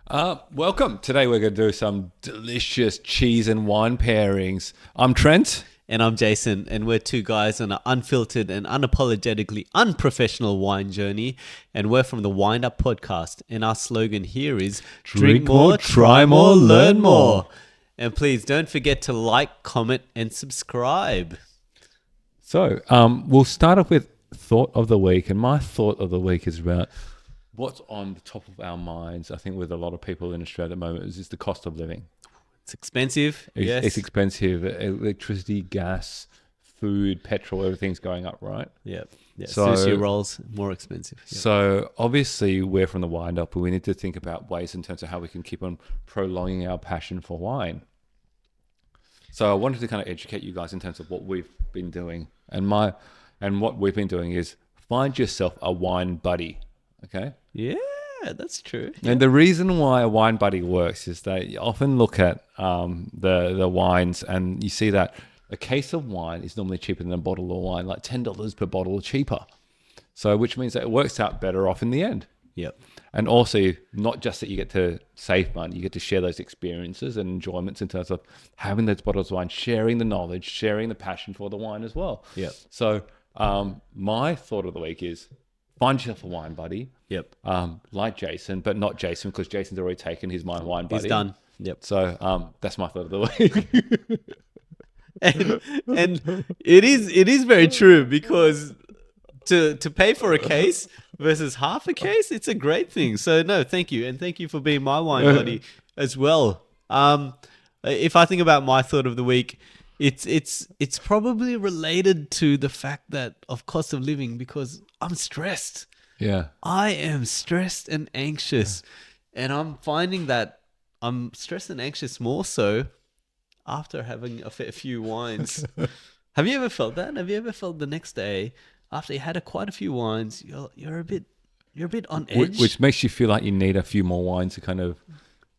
Welcome. Today we're going to do some delicious cheese and wine pairings. I'm Trent. And I'm Jason, and we're two guys on an unfiltered and unapologetically unprofessional wine journey. And we're from the Wind Up podcast. And our slogan here is drink more, try more, learn more. And please don't forget to like, comment, and subscribe. So we'll start off with thought of the week. And my thought of the week is about what's on the top of our minds, I think, with a lot of people in Australia at the moment, is the cost of living. It's expensive. Yes. It's expensive. Electricity, gas, food, petrol, everything's going up, right? Yeah. So, sushi rolls, more expensive. Yep. So obviously we're from the Wind Up, but we need to think about ways in terms of how we can keep on prolonging our passion for wine. So I wanted to kind of educate you guys in terms of what we've been doing. And what we've been doing is find yourself a wine buddy, okay? Yeah, that's true. And the reason why a wine buddy works is that you often look at the wines and you see that a case of wine is normally cheaper than a bottle of wine, like $10 per bottle cheaper. So which means that it works out better off in the end. Yep. And also, not just that you get to save money, you get to share those experiences and enjoyments in terms of having those bottles of wine, sharing the knowledge, sharing the passion for the wine as well. Yep. So my thought of the week is find yourself a wine buddy. Yep. Like Jason, but not Jason because Jason's already taken his my wine buddy. He's done. Yep. So that's my thought of the week. and it is very true, because to pay for a case versus half a case, it's a great thing. So no, thank you, and thank you for being my wine buddy as well. If I think about my thought of the week, it's probably related to the fact that of cost of living, because I'm stressed. Yeah. I am stressed and anxious, and I'm finding that I'm stressed and anxious more so after having a few wines. Have you ever felt that? Have you ever felt the next day after you had quite a few wines, you're a bit on edge, Which makes you feel like you need a few more wines to kind of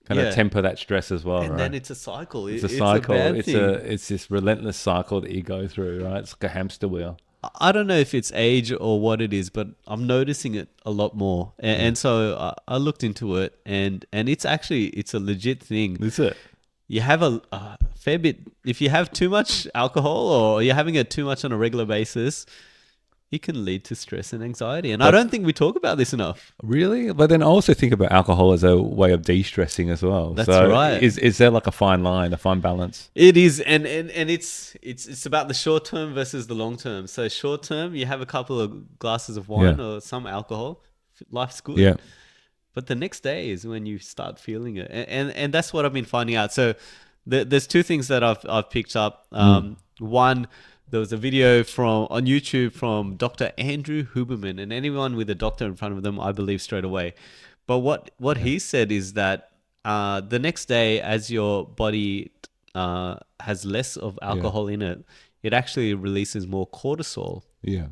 temper that stress as well, and right? then it's a cycle. It's a cycle. A bad it's thing. it's this relentless cycle that you go through, right? It's like a hamster wheel. I don't know if it's age or what it is, but I'm noticing it a lot more. And so I looked into it, and it's a legit thing. Is it? You have a fair bit. If you have too much alcohol, or you're having it too much on a regular basis, it can lead to stress and anxiety. And I don't think we talk about this enough. Really? But then I also think about alcohol as a way of de-stressing as well. That's so right. Is there like a fine line, a fine balance? It is, and it's about the short term versus the long term. So short term, you have a couple of glasses of wine or some alcohol, life's good. Yeah. But the next day is when you start feeling it, and that's what I've been finding out. So there's two things that I've picked up. One, there was a video on YouTube from Dr. Andrew Huberman, and anyone with a doctor in front of them, I believe straight away. But what he said is that the next day, as your body has less of alcohol in it, it actually releases more cortisol. Yeah.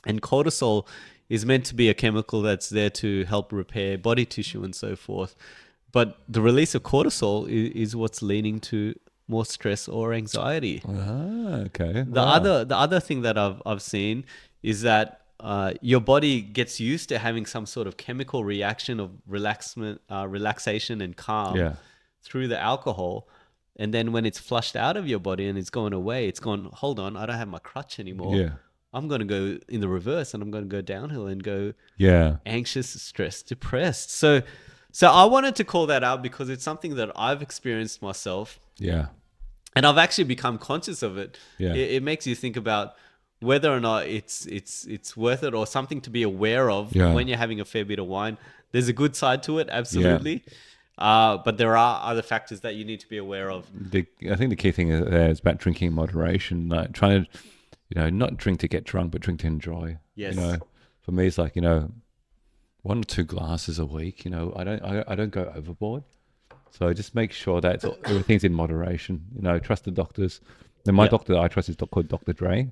And cortisol is meant to be a chemical that's there to help repair body tissue and so forth. But the release of cortisol is what's leading to more stress or anxiety. Okay. The other thing that I've seen is that your body gets used to having some sort of chemical reaction of relaxation and calm through the alcohol. And then when it's flushed out of your body and it's gone away, it's gone, hold on, I don't have my crutch anymore. Yeah. I'm going to go in the reverse, and I'm going to go downhill and go anxious, stressed, depressed. So I wanted to call that out because it's something that I've experienced myself. Yeah. And I've actually become conscious of it. Yeah. It makes you think about whether or not it's worth it, or something to be aware of when you're having a fair bit of wine. There's a good side to it, absolutely. But there are other factors that you need to be aware of. I think the key thing there is about drinking in moderation, like trying to, not drink to get drunk, but drink to enjoy. Yes. For me, it's like, 1 or 2 glasses a week. I don't go overboard. So just make sure that everything's in moderation. Trust the doctors. Then my doctor that I trust is called Dr. Dre.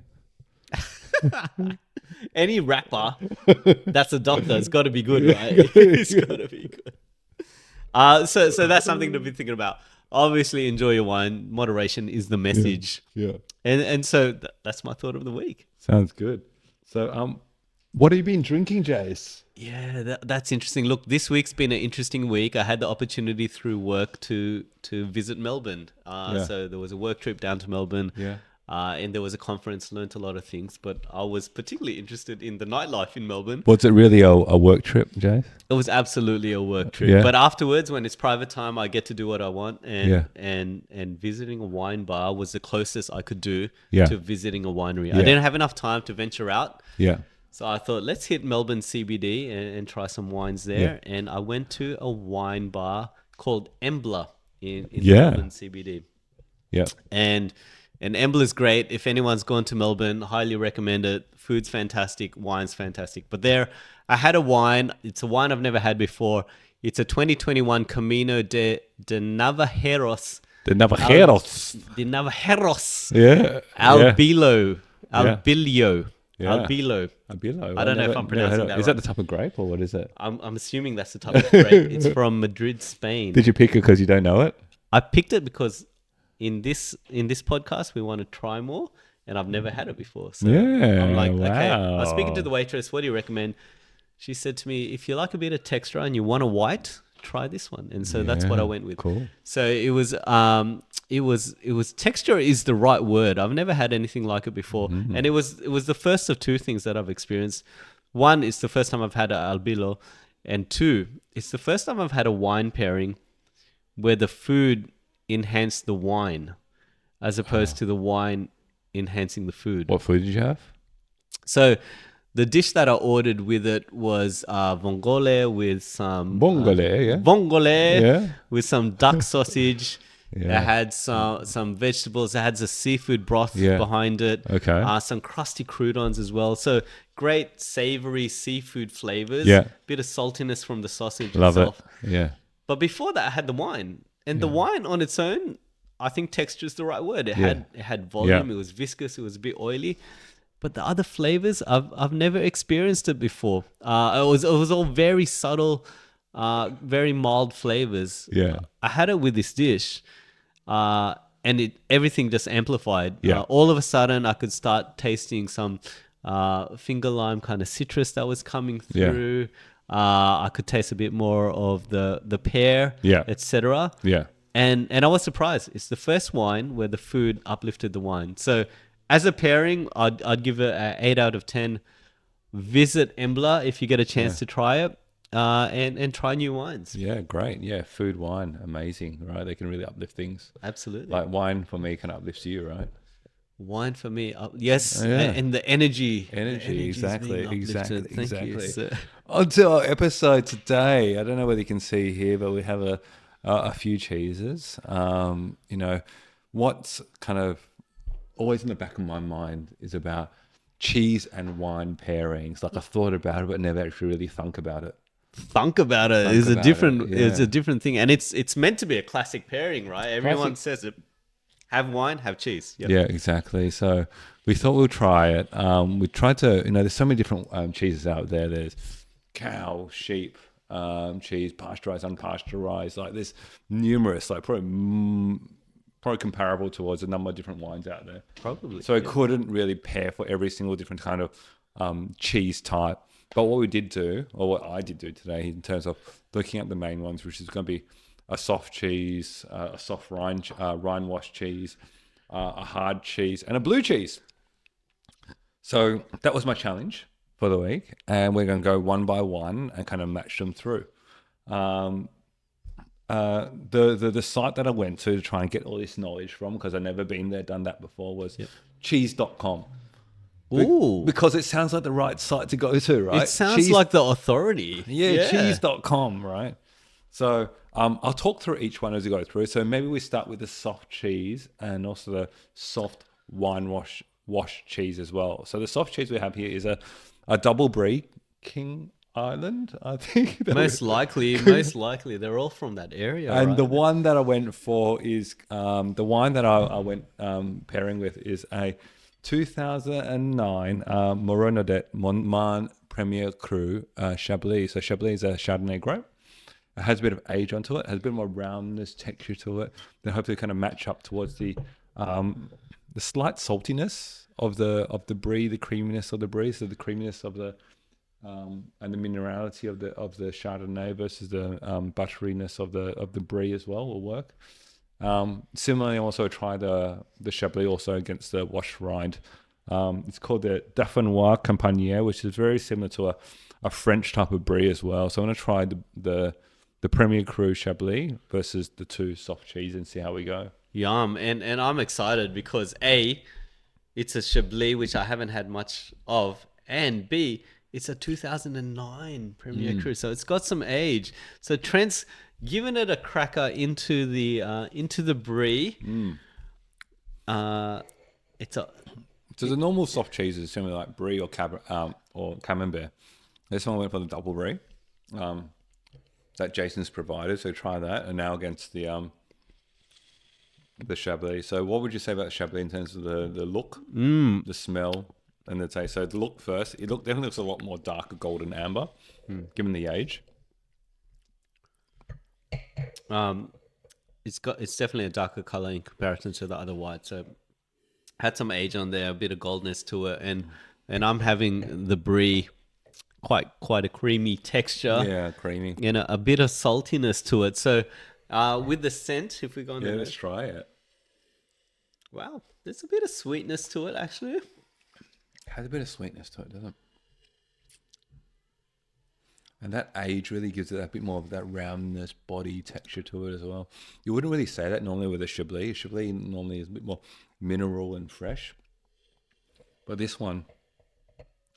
Any rapper that's a doctor, it's got to be good, right? It's got to be good. So that's something to be thinking about. Obviously, enjoy your wine. Moderation is the message. Yeah. And so that's my thought of the week. Sounds good. So What have you been drinking, Jace? Yeah, that's interesting. Look, this week's been an interesting week. I had the opportunity through work to visit Melbourne. So there was a work trip down to Melbourne. Yeah. And there was a conference, learnt a lot of things, but I was particularly interested in the nightlife in Melbourne. Was it really a work trip, Jace? It was absolutely a work trip. Yeah. But afterwards, when it's private time, I get to do what I want. And Yeah. and visiting a wine bar was the closest I could do Yeah. to visiting a winery. I Yeah. didn't have enough time to venture out. Yeah. So I thought, let's hit Melbourne CBD and try some wines there. And I went to a wine bar called Embla in Melbourne CBD. Yeah. And Embla is great. If anyone's gone to Melbourne, highly recommend it. Food's fantastic, wine's fantastic. But there, I had a wine. It's a wine I've never had before. It's a 2021 Camino de Navaherreros. De Navaherreros. De Navaherreros. Yeah. Albilo. Yeah. Albillo. Yeah. Albilo. Albilo. I don't know if I'm pronouncing that Is right. that the type of grape or what is it? I'm assuming that's the type of grape. It's from Madrid, Spain. Did you pick it because you don't know it? I picked it because in this podcast we want to try more, and I've never had it before. So Yeah, I'm like, okay. I was wow. speaking to the waitress. What do you recommend? She said to me, if you like a bit of texture and you want a white, try this one. And so that's what I went with. Cool. So it was texture is the right word. I've never had anything like it before, and it was the first of two things that I've experienced. One, it's the first time I've had an albilo, and two, it's the first time I've had a wine pairing where the food enhanced the wine as opposed to the wine enhancing the food. What food did you have? So the dish that I ordered with it was vongole with some vongole with some duck sausage. Yeah. It had some vegetables. It had the seafood broth behind it. Okay. Some crusty croutons as well. So great savory seafood flavors. Yeah. Bit of saltiness from the sausage Love itself. it. Yeah. But before that, I had the wine. And the wine on its own, I think texture is the right word. It had volume. Yeah. It was viscous. It was a bit oily. But the other flavors, I've never experienced it before. It was all very subtle, very mild flavors. Yeah. I had it with this dish, and everything just amplified. Yeah. All of a sudden, I could start tasting some finger lime kind of citrus that was coming through. I could taste a bit more of the pear, etc. Yeah. And I was surprised. It's the first wine where the food uplifted the wine. So as a pairing, I'd give it an 8 out of 10. Visit Embla if you get a chance to try it, and try new wines. Yeah, great. Yeah, food, wine, amazing, right? They can really uplift things. Absolutely. Like wine for me kind of uplifts you, right? Wine for me, yes, Yeah. and the energy. Energy, is exactly, being uplifted. exactly, Thank you. exactly. So- On to our episode today. I don't know whether you can see here, but we have a few cheeses. What's kind of always in the back of my mind is about cheese and wine pairings. Like I've thought about it, but never actually really thunk about it. Thunk about it Thunk is a about different. it, yeah. It's a different thing, and it's meant to be a classic pairing, right? Everyone says it. Have wine, have cheese. Yep. Yeah, exactly. So we thought we'll try it. We tried to, there's so many different cheeses out there. There's cow, sheep, cheese, pasteurized, unpasteurized. Like there's numerous, like probably comparable towards a number of different wines out there. Probably. So I couldn't really pair for every single different kind of cheese type. But what we did do, or what I did do today in terms of looking at the main ones, which is going to be a soft cheese, a soft rind wash cheese, a hard cheese, and a blue cheese. So that was my challenge for the week, and we're going to go one by one and kind of match them through. The site that I went to try and get all this knowledge from, because I've never been there, done that before, was cheese.com. Ooh. Because it sounds like the right site to go to, right? It sounds like the authority. Yeah, cheese.com, right? So I'll talk through each one as we go through. So maybe we start with the soft cheese and also the soft wine wash cheese as well. So the soft cheese we have here is a double Brie, King Island, I think. Most likely, they're all from that area. And right? the one that I went for is the wine that I went pairing with is a 2009 Moreau-Naudet Montmains Premier Cru Chablis. So Chablis is a Chardonnay grape. It has a bit of age onto it, has a bit more roundness, texture to it. Then hopefully kind of match up towards the slight saltiness of the Brie, the creaminess of the Brie, so the creaminess of the and the minerality of the Chardonnay versus the butteriness of the Brie as well will work. Similarly, I also try the Chablis also against the wash rind. It's called the Dauphinois Campagnier, which is very similar to a French type of Brie as well. So I'm going to try the Premier Cru Chablis versus the two soft cheese and see how we go. Yum. And I'm excited because A, it's a Chablis, which I haven't had much of, and B, it's a 2009 Premier Cru, so it's got some age. So Trent's given it a cracker into the Brie. So the normal soft cheeses, similar like Brie or Camembert. This one went for the double Brie that Jason's provided. So try that, and now against the Chablis. So what would you say about the Chablis in terms of the look, the smell, and the taste? So the look first, definitely looks a lot more darker golden amber, given the age. It's definitely a darker color in comparison to the other white. So had some age on there, a bit of goldness to it, and I'm having the Brie quite a creamy texture. Yeah, creamy. And a bit of saltiness to it. So with the scent, if we go on let's try it. Wow, there's a bit of sweetness to it actually. It has a bit of sweetness to it, doesn't it? And that age really gives it a bit more of that roundness, body texture to it as well. You wouldn't really say that normally with a Chablis. Chablis normally is a bit more mineral and fresh. But this one,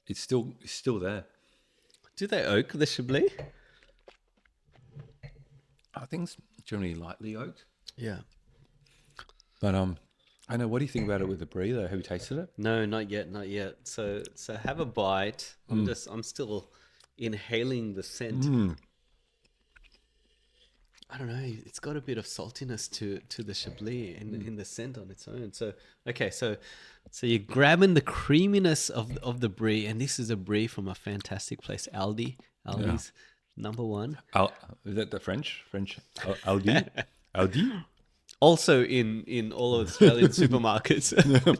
it's still there. Do they oak the Chablis? I think it's generally lightly oaked. Yeah. But I know. What do you think about it with the Brie though? Have you tasted it? No, not yet. So have a bite. I'm still inhaling the scent. I don't know. It's got a bit of saltiness to the Chablis in the scent on its own. So okay, so you're grabbing the creaminess of the Brie, and this is a Brie from a fantastic place, Aldi's number one. Is that the French Aldi? Aldi? Also in all of Australian supermarkets.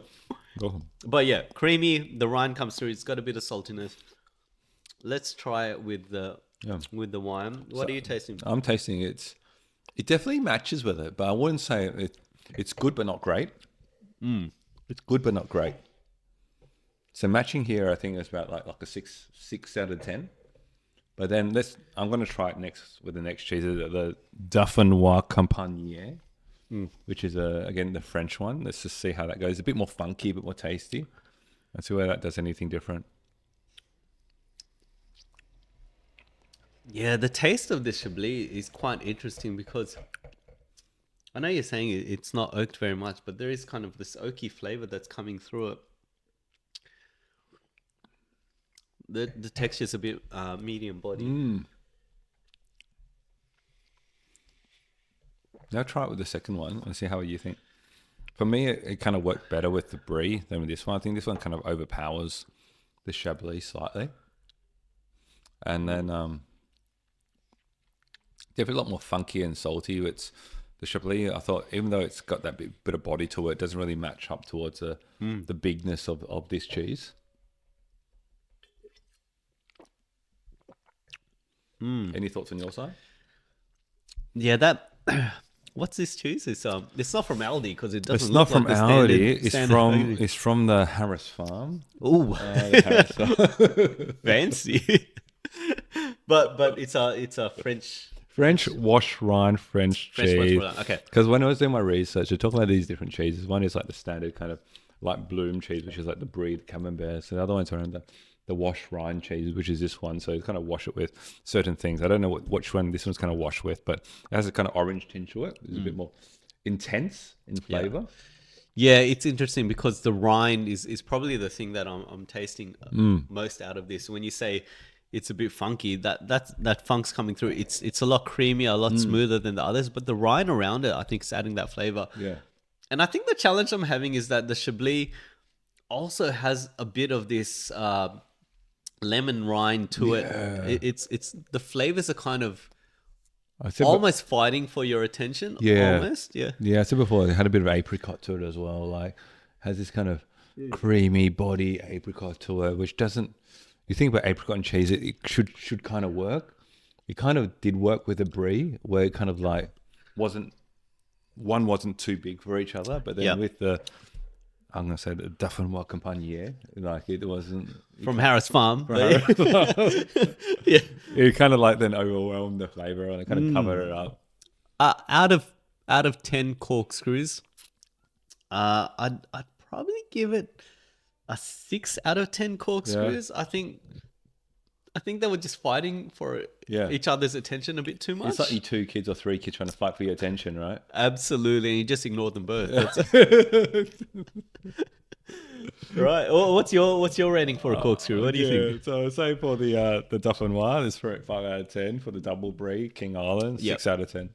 But yeah, creamy. The rind comes through. It's got a bit of saltiness. Let's try it with the wine. What are you tasting? I'm tasting it. It definitely matches with it, but I wouldn't say it's good but not great. It's good but not great. So matching here, I think is about like a 6 out of 10. But then I'm going to try it next with the next cheese, the Dauphinois Campagnier, which is again the French one. Let's just see how that goes. A bit more funky, a bit more tasty. Let's see whether that does anything different. Yeah, the taste of the Chablis is quite interesting because I know you're saying it's not oaked very much, but there is kind of this oaky flavor that's coming through it. The texture is a bit medium body. Now try it with the second one and see how you think. For me, it kind of worked better with the Brie than with this one. I think this one kind of overpowers the Chablis slightly. And then definitely a lot more funky and salty. It's the Chablis. I thought, even though it's got that bit of body to it, it doesn't really match up towards the bigness of this cheese. Any thoughts on your side? Yeah, that. What's this cheese? It's not from Aldi because it doesn't. It's not from like Aldi. It's from the Harris farm. Ooh, fancy. but it's a French wash rind French cheese. Okay. Because when I was doing my research, I talked about these different cheeses. One is like the standard kind of like bloom cheese, which is like the Brie, the Camembert. So the other one's around the wash rind cheese, which is this one. So you kind of wash it with certain things. I don't know which one this one's kind of washed with, but it has a kind of orange tinge to it. It's a bit more intense in flavor. Yeah, it's interesting because the rind is probably the thing that I'm tasting most out of this. When you say it's a bit funky, that funk's coming through. It's a lot creamier, a lot smoother than the others, but the rind around it, I think, is adding that flavor. Yeah. And I think the challenge I'm having is that the Chablis also has a bit of this lemon rind to it. It's the flavors are kind of almost fighting for your attention. Almost. Yeah. I said before, it had a bit of apricot to it as well. Like, has this kind of creamy body apricot to it, which doesn't. you think about apricot and cheese, it should kind of work. It kind of did work with the Brie, where it kind of like wasn't too big for each other, but then with the, I'm gonna say the Dauphinois Campagnier, like it wasn't From Harris Farm. yeah, it kind of like then overwhelmed the flavor and it kind of covered it up. Out of 10 corkscrews, I'd probably give it a 6 out of 10 corkscrews. I think they were just fighting for each other's attention a bit too much. It's like you 2 kids or 3 kids trying to fight for your attention, right? Absolutely, and you just ignored them both. Right. Well, what's your rating for a corkscrew? What do you think? So say for the Dauphinois, it's for 5 out of 10. For the double Brie, King Island, 6 out of 10.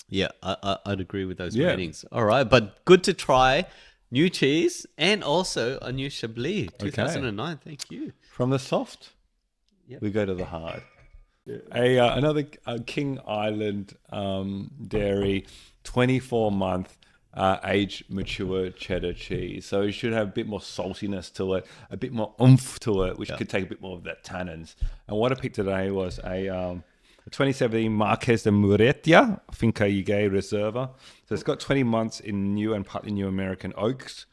Yeah, I'd agree with those ratings. All right, but good to try new cheese and also a new Chablis 2009. Thank you. From the soft, we go to the hard. Another King Island dairy, 24-month aged mature cheddar cheese. So it should have a bit more saltiness to it, a bit more oomph to it, which could take a bit more of that tannins. And what I picked today was a 2017 Marques de Murrieta, Finca Ygay Reserva. So it's got 20 months in new and partly new American oaks,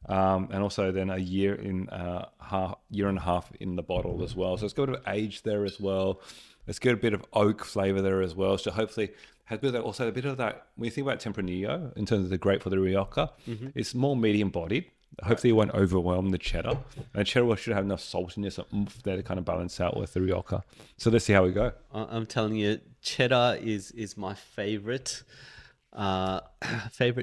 and also then a year and a half in the bottle as well. So it's got a bit of age there as well. It's got a bit of oak flavor there as well. So hopefully has a bit of that, also a bit of that. When you think about Tempranillo in terms of the grape for the Rioja, it's more medium bodied. Hopefully it won't overwhelm the cheddar. And cheddar should have enough saltiness and oomph there to kind of balance out with the Rioja. So let's see how we go. I'm telling you, cheddar is my favorite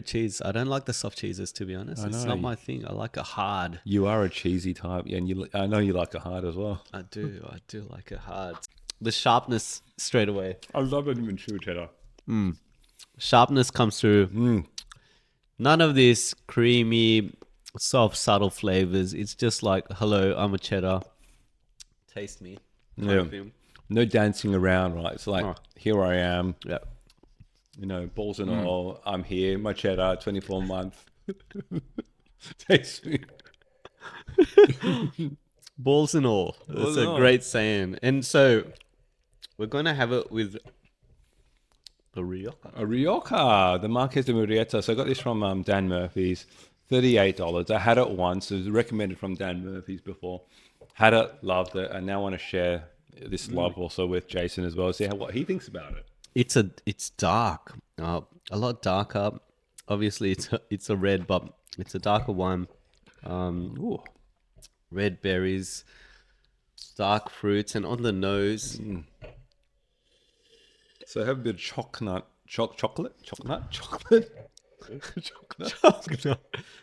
cheese. I don't like the soft cheeses, to be honest. It's not my thing. I like a hard. You are a cheesy type, and I know you like a hard as well. I do like a hard. The sharpness straight away. I love it in true cheddar. Sharpness comes through. None of this creamy, soft, subtle flavors. It's just like, hello, I'm a cheddar. Taste me. No dancing around, right? It's like, here I am. Yeah. You know, balls and all. I'm here. My cheddar, 24 month. Taste me. Balls and all. That's a great saying. And so we're going to have it with a Rioja. A Rioja, the Marques de Murrieta. So I got this from Dan Murphy's, $38. I had it once. It was recommended from Dan Murphy's before. Had it, loved it, and now want to share this love also with Jason as well. See what he thinks about it. It's dark, a lot darker. Obviously, it's a red, but it's a darker one. Red berries, dark fruits, and on the nose. So have a bit of chocolate.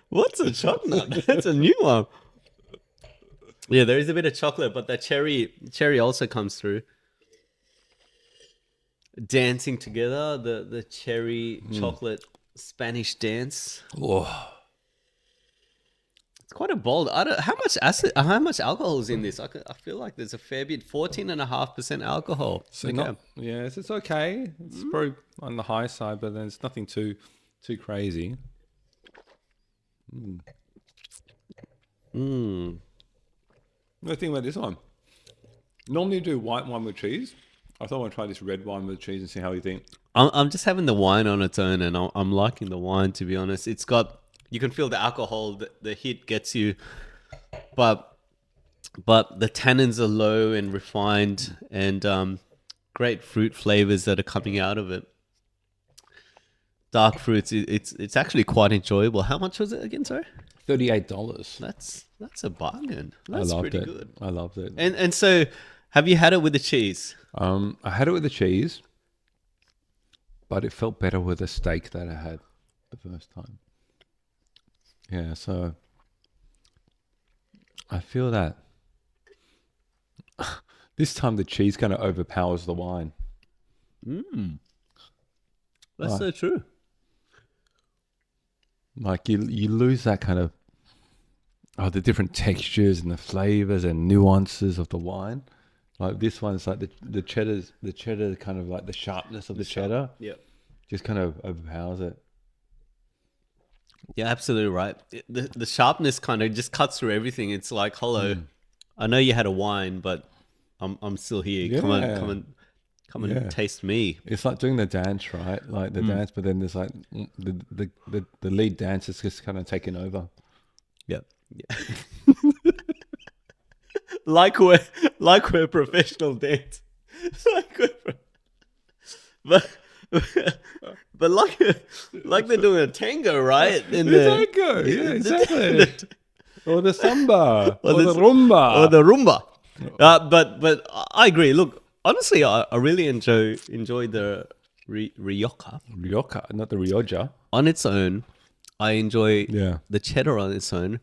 What's a chocolate? That's a new one. Yeah, there is a bit of chocolate, but that cherry also comes through. Dancing together, the cherry chocolate Spanish dance. Oh, it's quite a bold. How much alcohol is in this? I feel like there's a fair bit. 14.5% alcohol. so it's okay. It's probably on the high side, but then it's nothing too crazy. What do you think about this one? Normally you do white wine with cheese. I thought I'd try this red wine with cheese and see how you think. I'm just having the wine on its own, and I'm liking the wine, to be honest. It's got, you can feel the alcohol, the hit gets you, but the tannins are low and refined, and great fruit flavors that are coming out of it. Dark fruits, it's actually quite enjoyable. How much was it again, sorry? $38. That's a bargain. That's pretty good. I loved it. And so, have you had it with the cheese? I had it with the cheese, but it felt better with the steak that I had the first time. Yeah, so I feel that this time the cheese kind of overpowers the wine. That's so true. Like you lose that kind of the different textures and the flavors and nuances of the wine. Like this one's like the cheddar kind of like the sharpness of the cheddar. Yeah. Just kind of overpowers it. Yeah, absolutely right. The sharpness kind of just cuts through everything. It's like, hello, I know you had a wine, but I'm still here. Come Yeah. on, come Yeah. and taste me. It's like doing the dance, right? Like the dance, but then there's like the lead dance is just kind of taking over. Yep. Yeah. like we're professional dancers. But but like they're doing a tango, right? In The tango, yeah, exactly. Or the samba, or the rumba. or the rumba. But I agree. Look, honestly, I really enjoy the Rioja Rioja, not the Rioja. on its own. I enjoy Yeah. the cheddar on its own,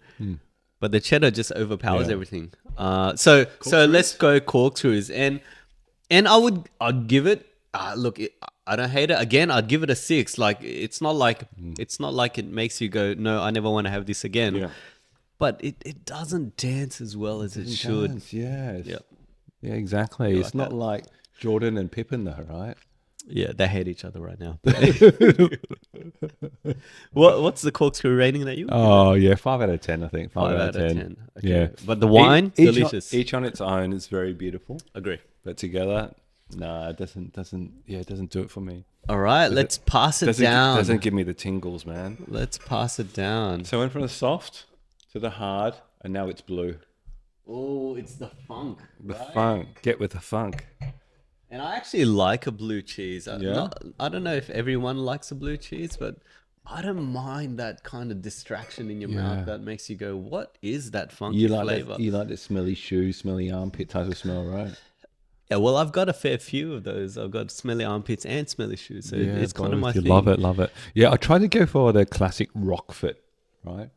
but the cheddar just overpowers Yeah. everything. So let's go corkscrews, and I'd give it. Look, I don't hate it. Again, I'd give it a 6. Like it's not like it makes you go, no, I never want to have this again. Yeah. But it doesn't dance as well as it should. Dance, yes. Yeah. Yeah, exactly. It's not like Jordan and Pippen, though, right? Yeah, they hate each other right now. What's the corkscrew rating that you? Oh yeah, 5 out of 10. I think 5 out of 10. Okay. Yeah, But the wine, each delicious. each on its own is very beautiful, Agree. but together, no, it doesn't do it for me. All right, let's pass it Doesn't down. doesn't give me the tingles, man. Let's pass it down. So I went from the soft to the hard, and now it's blue. Oh, it's the funk. The funk, get with the funk. And I actually like a blue cheese. Yeah? I don't know if everyone likes a blue cheese, but I don't mind that kind of distraction in your mouth that makes you go, what is that funky flavor? You like the smelly shoe, smelly armpit type of smell, right? Yeah, well, I've got a fair few of those. I've got smelly armpits and smelly shoes. So it's kind of my thing. Love it. Yeah, I tried to go for the classic rock fit, right?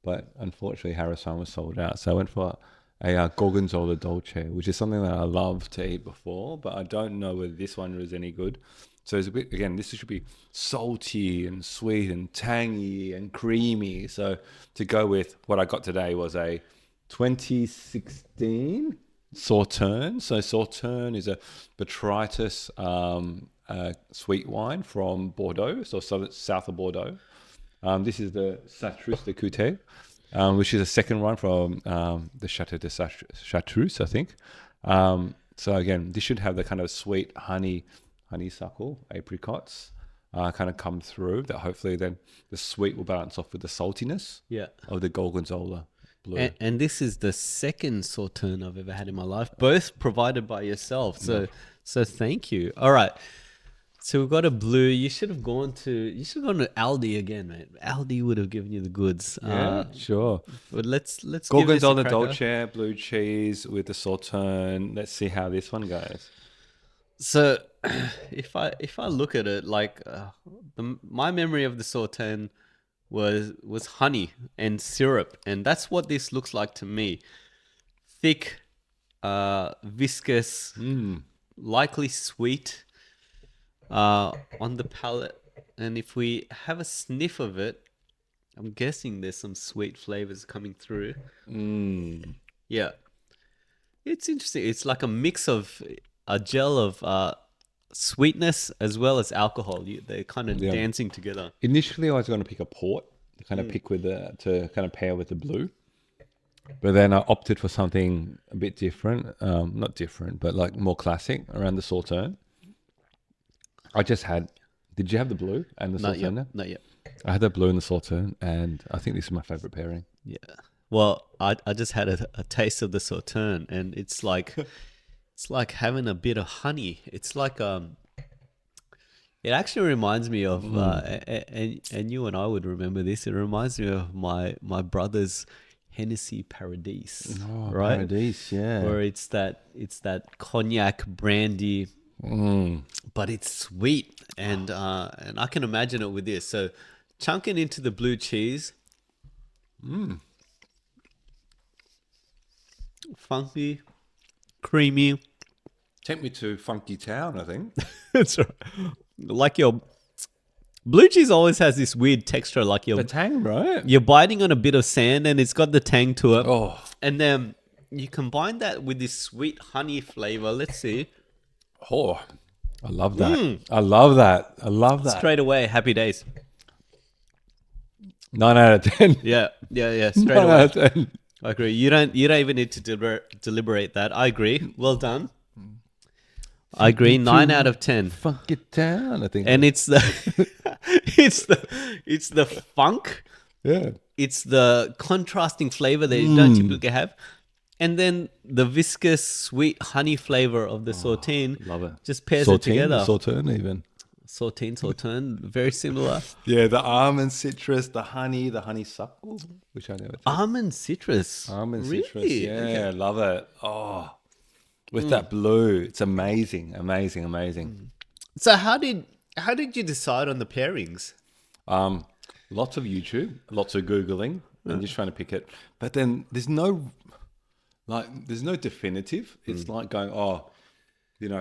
But unfortunately, Harrison was sold out. So I went for a Gorgonzola Dolce, which is something that I love to eat before, but I don't know whether this one was any good. So it's a bit, again, this should be salty and sweet and tangy and creamy. So to go with what I got today was a 2016 Sauternes. So Sauternes is a botrytis sweet wine from Bordeaux, so south of Bordeaux. This is the Chartreuse de Coutet, which is a second one from the Chateau de Chartreuse, I think. So again, this should have the kind of sweet honeysuckle, apricots kind of come through, that hopefully then the sweet will balance off with the saltiness of the Gorgonzola blue. And this is the second Sauternes I've ever had in my life, both provided by yourself. So thank you. All right. So we've got a blue. You should have gone to Aldi again, mate. Aldi would have given you the goods. Yeah, sure. But let's give this a Gorgonzola cracker. Dolce, blue cheese with the Sauternes. Let's see how this one goes. So if I look at it, like my memory of the Sauternes was honey and syrup, and that's what this looks like to me. Thick, viscous, likely sweet on the palate. And if we have a sniff of it, I'm guessing there's some sweet flavors coming through. Yeah, it's interesting. It's like a mix of a gel of sweetness as well as alcohol. They're kind of dancing together. Initially, I was going to pick a port to kind of pick with to kind of pair with the blue, but then I opted for something a bit different. Not different, but like more classic around the Sauternes. I just had. Did you have the blue and the Sauternes? Not yet. I had the blue and the Sauternes, and I think this is my favorite pairing. Yeah. Well, I just had a taste of the Sauternes, and it's like it's like having a bit of honey. It's like it actually reminds me of and you and I would remember this. It reminds me of my brother's Hennessy Paradis. Oh, right? Paradis, yeah. Where it's that cognac brandy, but it's sweet, and I can imagine it with this. So chunking into the blue cheese, funky, creamy. Take me to Funky Town, I think. That's right. Like your blue cheese always has this weird texture, like The tang, right? you're biting on a bit of sand, and it's got the tang to it. Oh, And then you combine that with this sweet honey flavor. Let's see. oh, I love that. I love that. I love that. Straight away, happy days. 9 out of 10. Yeah. Straight 9 away. out of 10. I agree. You don't even need to deliberate that. I agree. Well done. I agree. 9 out of 10. Funk it down, I think. And it's the it's the funk. Yeah. It's the contrasting flavor that you don't typically have. And then the viscous, sweet honey flavor of the Sauternes Love it. just pairs it together. Sauterne even. Sauternes, very similar. Yeah, the almond citrus, the honeysuckle, which I never tried. Almond citrus. Almond Really? citrus, yeah, Okay. love it. Oh, with that blue, it's amazing, amazing, amazing. So how did you decide on the pairings? Lots of YouTube, lots of Googling, and just trying to pick it. But then there's no definitive. It's like going,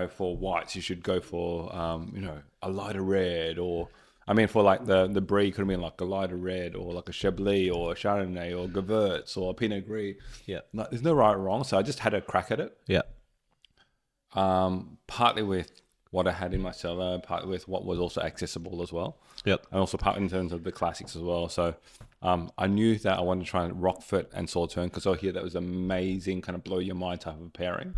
for whites, you should go for, a lighter red, or, for like the Brie could have been like a lighter red, or like a Chablis, or a Chardonnay, or Gewurz, or a Pinot Gris. Yeah. No, there's no right or wrong. So I just had a crack at it. Yeah. Partly with what I had in my cellar, partly with what was also accessible as well. Yep. And also partly in terms of the classics as well. So I knew that I wanted to try and Rockfort and Sauternes because I hear that was amazing, kind of blow your mind type of pairing.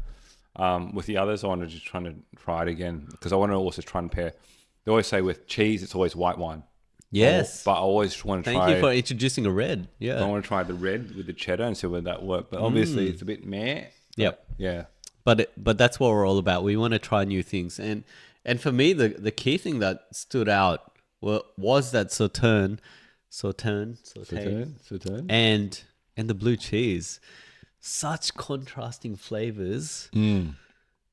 With the others, I wanted to try it again because I want to also try and pair. They always say with cheese, it's always white wine. Yes. But I always want to try. Thank you for introducing a red. Yeah. I want to try the red with the cheddar and see whether that works. But obviously, it's a bit meh. Yep. Yeah. But that's what we're all about. We want to try new things. And for me, the key thing that stood out was that Sauternes, and the blue cheese. Such contrasting flavors.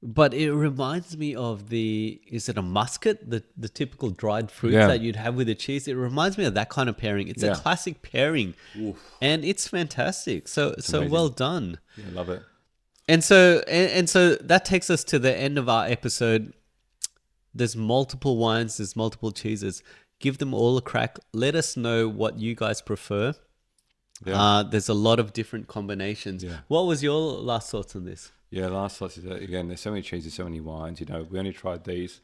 But it reminds me of is it a muscat? The typical dried fruit that you'd have with the cheese. It reminds me of that kind of pairing. It's a classic pairing. Oof. And it's fantastic. So well done. Yeah, love it. And so that takes us to the end of our episode. There's multiple wines, there's multiple cheeses. Give them all a crack. Let us know what you guys prefer. Yeah. There's a lot of different combinations. Yeah. What was your last thoughts on this? Yeah, last thoughts is that, again, there's so many cheeses, so many wines. We only tried these.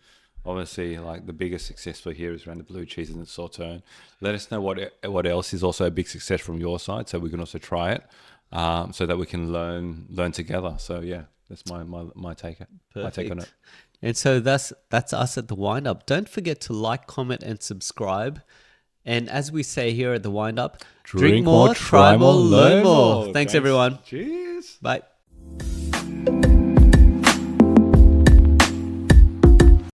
Obviously, like the biggest success for here is around the blue cheese and the Sauternes. Let us know what else is also a big success from your side, so we can also try it, so that we can learn together. So yeah, that's my take. My take on it. And so that's us at the Wind Up. Don't forget to like, comment, and subscribe. And as we say here at the Wind Up, drink more, try more, learn more. Thanks everyone. Cheers. Bye.